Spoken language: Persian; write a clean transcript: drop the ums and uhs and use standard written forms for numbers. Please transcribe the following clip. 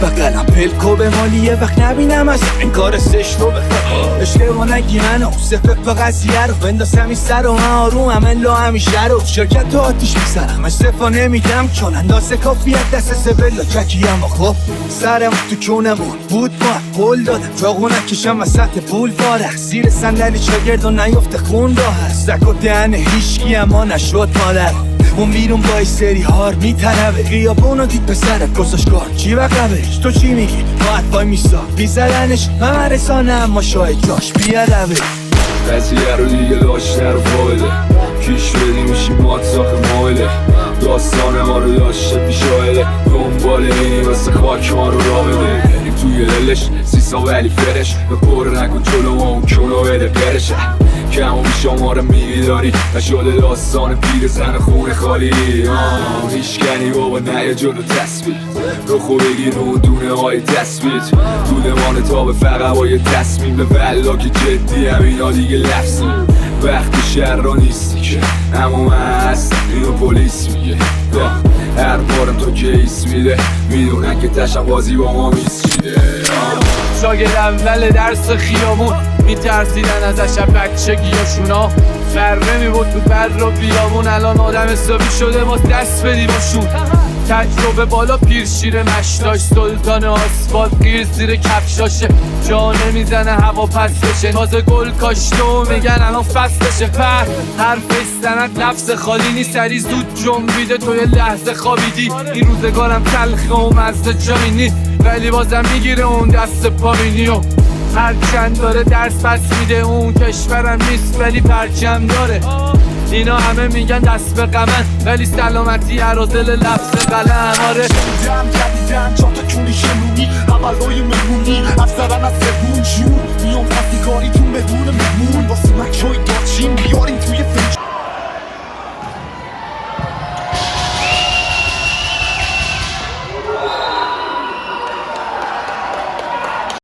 بقلم پلکو به مالیه وقت نبینم از این کار سشت رو بخواه اشتباه نگی منو صفه به قضیه رو بنداز همین سر و من آروم الا همیشه رو شرکت تو آتیش میزنم استفا نمیدم چون اندازه کافیت دست سبلا چکیم و خب سرم تو کونمون بود ما قول دادم چاقو نکشم وسط پول واره زیر صندلی چاگرد و نیفته خون راه هست زک و دهن هیچکی اما نشد مادر اون بیرون با ای سری هار میتنبه خیابونو دید پسرت گذاشگار چی وقبش تو چی میگی باید وای میسا بیزدنش من رسانه اما شاید جاش بیادبه قضیه رو دیگه داشته رو فایده کیش بدی میشی مات ساخه مایله داستان ما رو داشته پیشایده دنبال اینی واسه خاک ما رو را بده بریم توی دلش سیسا ولی فرش به پر نکن جلو ما اون کنو بده برشه کم و بیش ما رو میداری و شده داستان پیر زن خون خالی هیشکنی بابا نه جلو تصویر رو خوب بگیر اون دونه های تصویر تو دمانه تا به فقوای تصمیم به ولا که جدی هم اینا دیگه لفظی وقتی شهر را نیستی که اما من هستم اینو پلیس میگه هر بارم تو کیس میده میدونن که تشبازی با ما میسیده شاگرد اول درس خیابون میترسیدن ازش بچگیاشونا فره میبود تو بر رو بیابون الان آدم حسابی شده باز دست بدی باشون تجربه بالا پیر شیر مشتاش سلطان آسفالت گیر زیر کفشاشه جا نمیزنه هوا پس بشه تازه گل کاشته و میگن الان فصلشه پر حرف استند نفس خالی نیست سری زود جنبیده تو یه لحظه خوابیدی این روزگارم تلخه و مزه جایی ولی بازم میگیره اون دست پایینی و هرچند داره درس پس میده اون کشورم نیست ولی پرچم داره اینا همه میگن دست به غمن ولی سلامتی عرازل لفظ قلم آره جمع جدیدن چهار تا کونی شمونی اولای مهمونی افسرن از سبون جون